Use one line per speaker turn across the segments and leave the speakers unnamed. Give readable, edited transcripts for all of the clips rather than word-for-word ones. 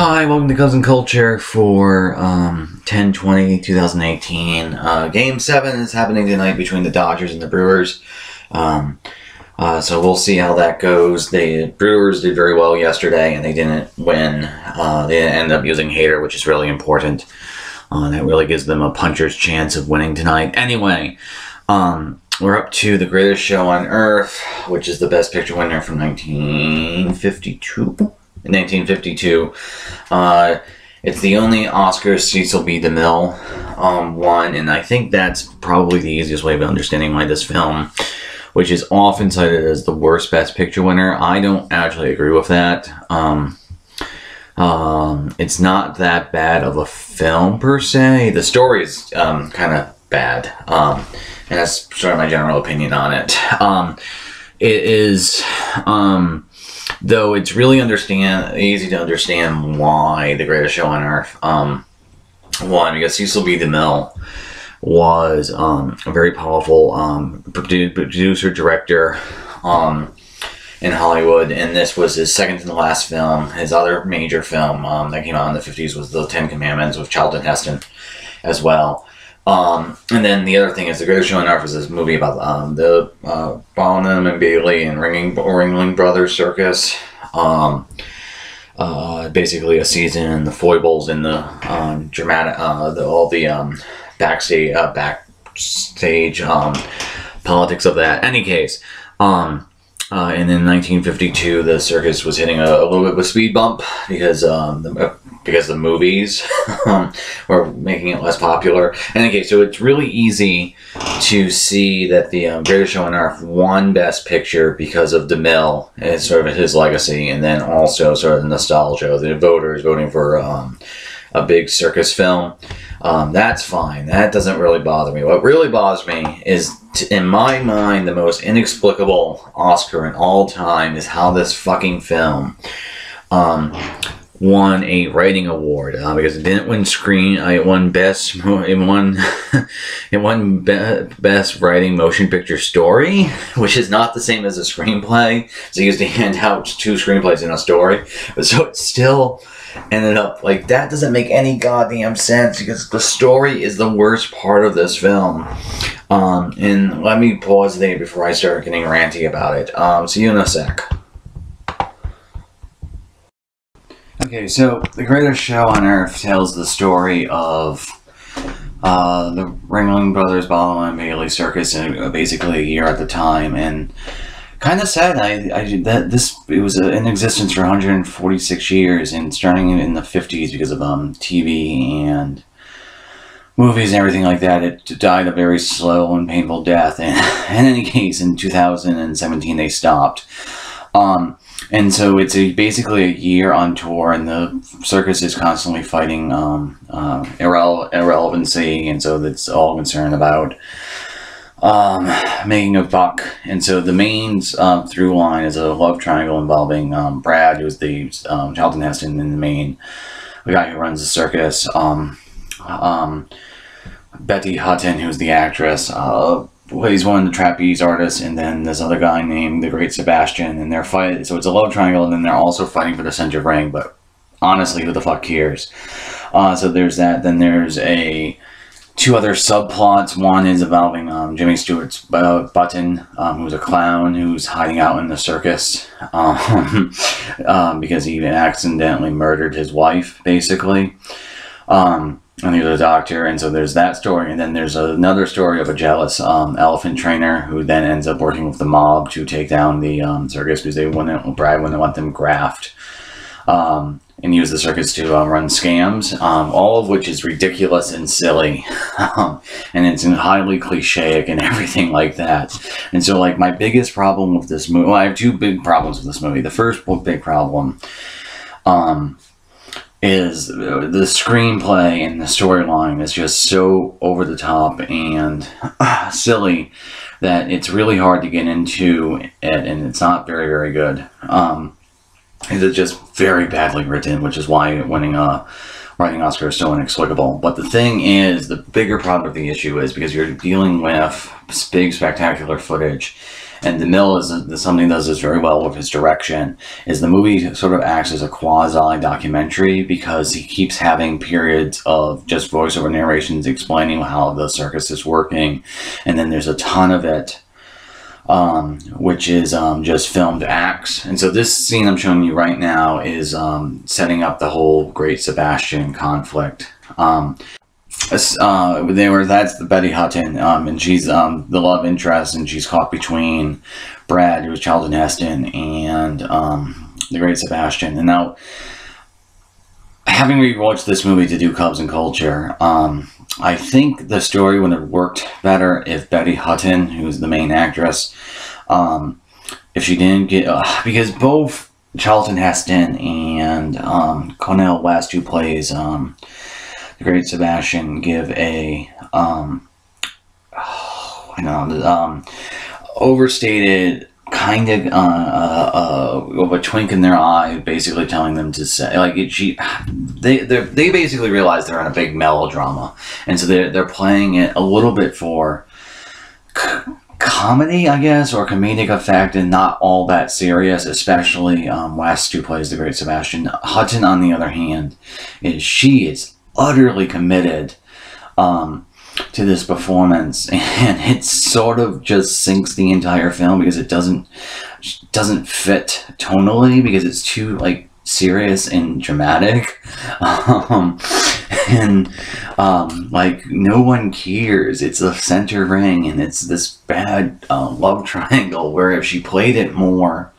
Hi, welcome to Cousin Culture for 10/20/2018. Game 7 is happening tonight between the Dodgers and the Brewers. So we'll see how that goes. The Brewers did very well yesterday, and they didn't win. They ended up using Hader, which is really important. That really gives them a puncher's chance of winning tonight. Anyway, we're up to The Greatest Show on Earth, which is the Best Picture winner from 1952. It's the only Oscar Cecil B. DeMille won, and I think that's probably the easiest way of understanding why this film, which is often cited as the worst Best Picture winner, I don't actually agree with that. It's not that bad of a film per se. The story is kind of bad, and that's sort of my general opinion on it. It is, though it's really easy to understand why The Greatest Show on Earth won, because Cecil B. DeMille was a very powerful producer, director in Hollywood, and this was his second to the last film. His other major film that came out in the 50s was The Ten Commandments with Charlton Heston as well. And then the other thing is The Greatest Show on Earth is this movie about the Barnum and Bailey and Ringling Brothers Circus. Basically a season and the foibles and the dramatic, all the backstage politics of that. Any case, and in 1952, the circus was hitting a little bit of a speed bump because the movies were making it less popular. And okay, so it's really easy to see that the Greatest Show on Earth won Best Picture because of DeMille and sort of his legacy, and then also sort of the nostalgia, the voters voting for a big circus film. That's fine. That doesn't really bother me. What really bothers me is, in my mind, the most inexplicable Oscar in all time is how this fucking film won a writing award, because it didn't win it won best writing motion picture story, which is not the same as a screenplay. So you used to hand out 2 screenplays in a story, but so it still ended up like that. Doesn't make any goddamn sense because the story is the worst part of this film. And let me pause there before I start getting ranty about it. See you in a sec. Okay, so The Greatest Show on Earth tells the story of the Ringling Brothers Barnum and Bailey Circus in basically a year at the time, and kind of sad it was in existence for 146 years, and starting in the 50s because of TV and movies and everything like that, it died a very slow and painful death. And in any case, in 2017 they stopped. And so it's basically a year on tour, and the circus is constantly fighting irrelevancy, and so that's all concerned about making a buck. And so the main through line is a love triangle involving Brad, who's the Charlton Heston in the main, the guy who runs the circus, Betty Hutton, who's the actress, he's one of the trapeze artists, and then this other guy named the Great Sebastian, and they're fighting. So it's a love triangle, and then they're also fighting for the center ring, but honestly, who the fuck cares? So there's that. Then there's 2 other subplots. One is involving Jimmy Stewart's Button, who's a clown who's hiding out in the circus because he accidentally murdered his wife, basically. And he's a doctor, and so there's that story. And then there's another story of a jealous elephant trainer who then ends up working with the mob to take down the circus because Brad wouldn't let them graft and use the circus to run scams, all of which is ridiculous and silly. And it's highly cliche and everything like that. And so, like, my biggest problem with this movie, well, I have 2 big problems with this movie. The first big problem is the screenplay and the storyline is just so over the top and silly that it's really hard to get into it, and it's not very, very good. It's just very badly written, which is why winning a writing Oscar is so inexplicable. But the thing is, the bigger problem of the issue is because you're dealing with big, spectacular footage, and DeMille is something does this very well with his direction, is the movie sort of acts as a quasi-documentary because he keeps having periods of just voiceover narrations explaining how the circus is working, and then there's a ton of it which is just filmed acts. And so this scene I'm showing you right now is setting up the whole Great Sebastian conflict. That's the Betty Hutton, and she's the love interest, and she's caught between Brad, who is Charlton Heston, and the Great Sebastian. And now, having rewatched this movie to do Cubs and Culture, I think the story would have worked better if Betty Hutton, who's the main actress, if she didn't get because both Charlton Heston and Cornel West, who plays the Great Sebastian, give a overstated kind of a twink in their eye, basically telling them to say, like, they basically realize they're in a big melodrama, and so they're playing it a little bit for comedy, I guess, or comedic effect, and not all that serious. Especially West, who plays the Great Sebastian. Hutton, on the other hand, is utterly committed to this performance, and it sort of just sinks the entire film because it doesn't fit tonally, because it's too like serious and dramatic, like no one cares. It's a center ring, and it's this bad love triangle, where if she played it more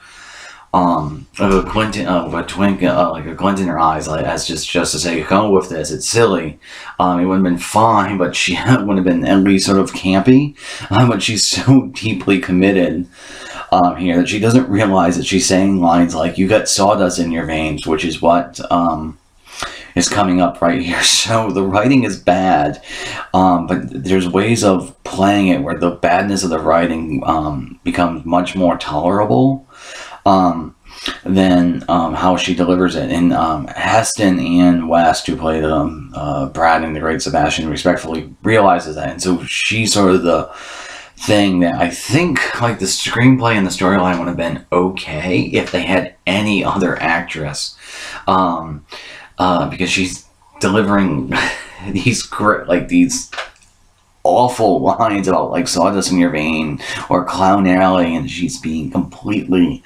of a glint in her eyes, like as just to say, go with this, it's silly, it would have been fine, but she would have been at least sort of campy, but she's so deeply committed here that she doesn't realize that she's saying lines like, you got sawdust in your veins, which is what is coming up right here. So the writing is bad, but there's ways of playing it where the badness of the writing becomes much more tolerable than how she delivers it. And Heston and West, who play Brad and the Great Sebastian, respectfully realizes that, and so she's sort of the thing that I think, like, the screenplay and the storyline would have been okay if they had any other actress, because she's delivering these awful lines about like sawdust in your vein or Clown Alley, and she's being completely,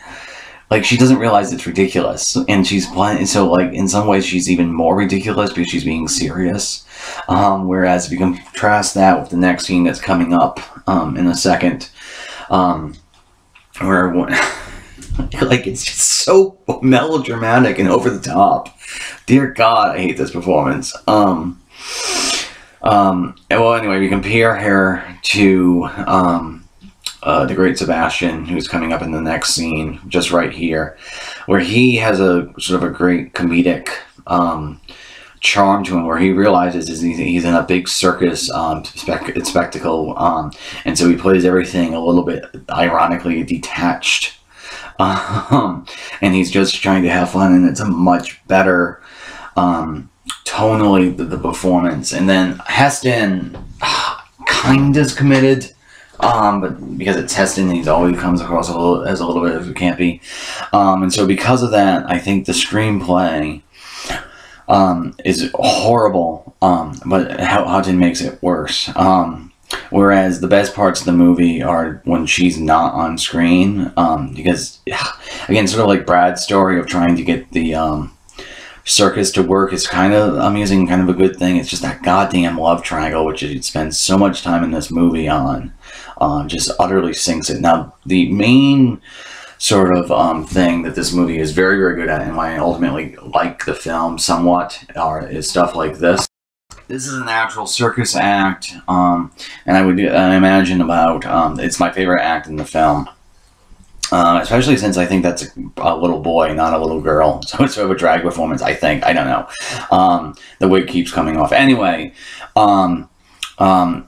like, she doesn't realize it's ridiculous, and she's playing, so like in some ways she's even more ridiculous because she's being serious, whereas if you contrast that with the next scene that's coming up in a second, where like, it's just so melodramatic and over the top. Dear God, I hate this performance. Well, anyway, we compare her to the Great Sebastian, who's coming up in the next scene, just right here, where he has a sort of a great comedic charm to him, where he realizes he's in a big circus spectacle, and so he plays everything a little bit ironically detached, and he's just trying to have fun, and it's a much better tonally the performance. And then Heston kind of committed, but because it's Heston, he always comes across as a little bit of a campy, and so because of that, I think the screenplay is horrible, but Houghton makes it worse. Whereas the best parts of the movie are when she's not on screen, because, again, sort of like Brad's story of trying to get the circus to work is kind of amusing, kind of a good thing. It's just that goddamn love triangle, which it spends so much time in this movie on, just utterly sinks it. Now, the main sort of thing that this movie is very, very good at, and why I ultimately like the film somewhat, is stuff like this. This is an actual circus act, and I would imagine about, it's my favorite act in the film. Especially since I think that's a little boy, not a little girl. So it's sort of a drag performance, I think. I don't know. The wig keeps coming off. Anyway,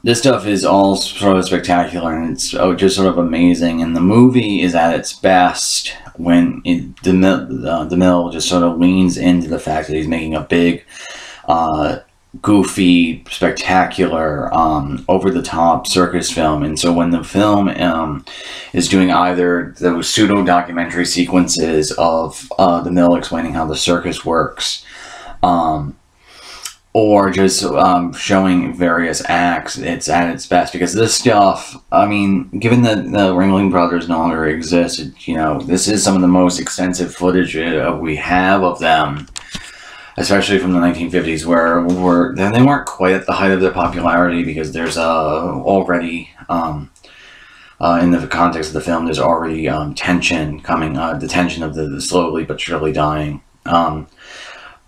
this stuff is all sort of spectacular, and it's just sort of amazing. And the movie is at its best when DeMille just sort of leans into the fact that he's making a big, goofy, spectacular, over-the-top circus film. And so when the film is doing either those pseudo documentary sequences of the mill explaining how the circus works, or just showing various acts. It's at its best, because this stuff, I mean, given that the Ringling Brothers no longer exist, this is some of the most extensive footage we have of them, especially from the 1950s, where they weren't quite at the height of their popularity, because there's already, in the context of the film, there's already tension coming, the tension of the slowly but surely dying.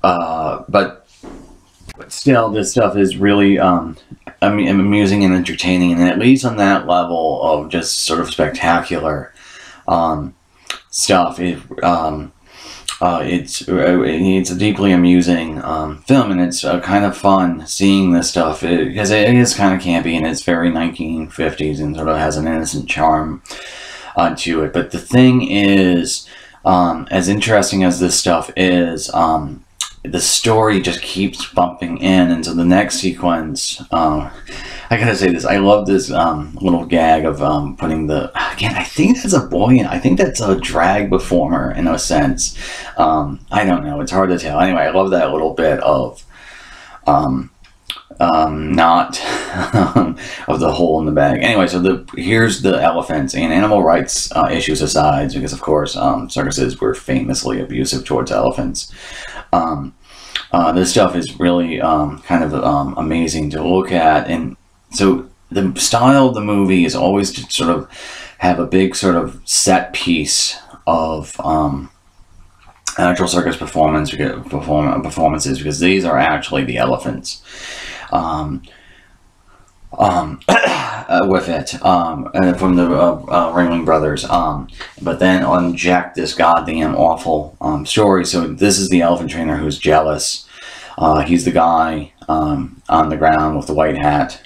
But still, this stuff is really amusing and entertaining, and at least on that level of just sort of spectacular stuff, it's a deeply amusing film, and it's kind of fun seeing this stuff, because it is kind of campy, and it's very 1950s and sort of has an innocent charm to it. But the thing is, as interesting as this stuff is, the story just keeps bumping in, and so the next sequence, I gotta say this, I love this little gag of putting again, I think that's a boy, and I think that's a drag performer in a sense. I don't know, it's hard to tell. Anyway, I love that little bit of not of the hole in the bag. Anyway, so here's the elephants, and animal rights issues aside, because of course circuses were famously abusive towards elephants. This stuff is really kind of amazing to look at, and so the style of the movie is always to sort of have a big sort of set piece of actual circus performances, because these are actually the elephants. With it, from the Ringling Brothers, but then inject this goddamn awful story. So this is the elephant trainer who's jealous. He's the guy on the ground with the white hat,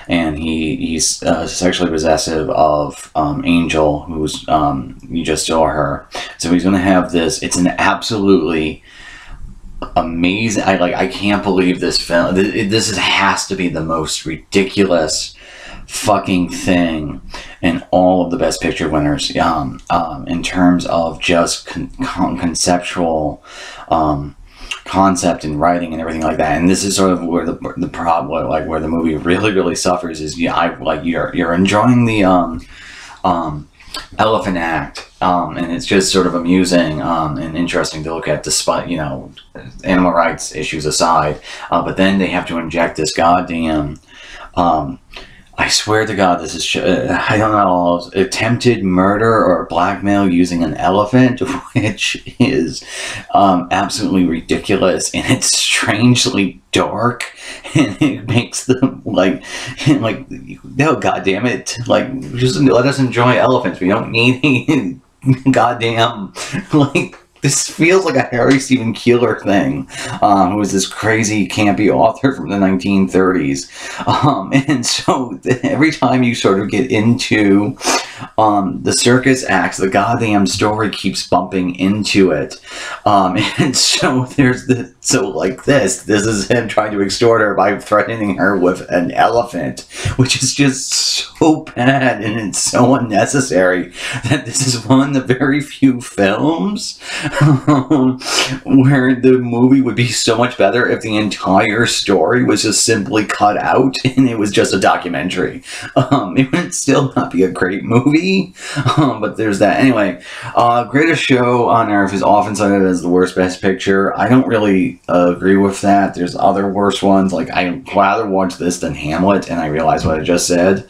and he's sexually possessive of Angel, who's you just saw her. So he's gonna have this. It's an absolutely amazing. I can't believe this film. This has to be the most ridiculous fucking thing in all of the Best Picture winners, in terms of just conceptual concept and writing and everything like that. And this is sort of where the problem, like where the movie really suffers, is you're enjoying the elephant act, and it's just sort of amusing and interesting to look at, despite animal rights issues aside, but then they have to inject this goddamn I swear to God, this is, I don't know, attempted murder or blackmail using an elephant, which is absolutely ridiculous, and it's strangely dark, and it makes them, like, no, goddamn it, just let us enjoy elephants. We don't need any goddamn, this feels like a Harry Stephen Keeler thing, who was this crazy, campy author from the 1930s. And so every time you sort of get into the circus acts, the goddamn story keeps bumping into it. And so there's this is him trying to extort her by threatening her with an elephant, which is just so bad, and it's so unnecessary that this is one of the very few films where the movie would be so much better if the entire story was just simply cut out and it was just a documentary. It would still not be a great movie, but there's that. Anyway, Greatest Show on Earth is often cited as the worst Best Picture. I don't really agree with that. There's other worse ones. I'd rather watch this than Hamlet, and I realize what I just said.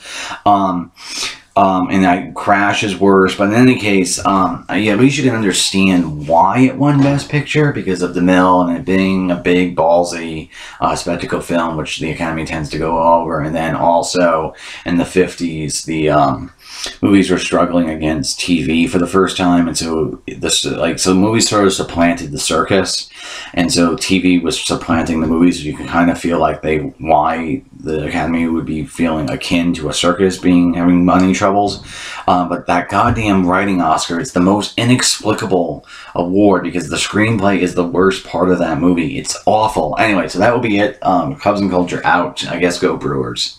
And Crash is worse, but in any case, yeah, at least you can understand why it won Best Picture, because of The Mill and it being a big, ballsy spectacle film, which the Academy tends to go over. And then also in the 50s, the movies were struggling against TV for the first time, and so the movies sort of supplanted the circus, and so TV was supplanting the movies. You can kind of feel like why the Academy would be feeling akin to a circus having money troubles. But that goddamn writing Oscar, it's the most inexplicable award, because the screenplay is the worst part of that movie. It's awful. Anyway, so that will be it. Cubs and Culture out. I guess go Brewers.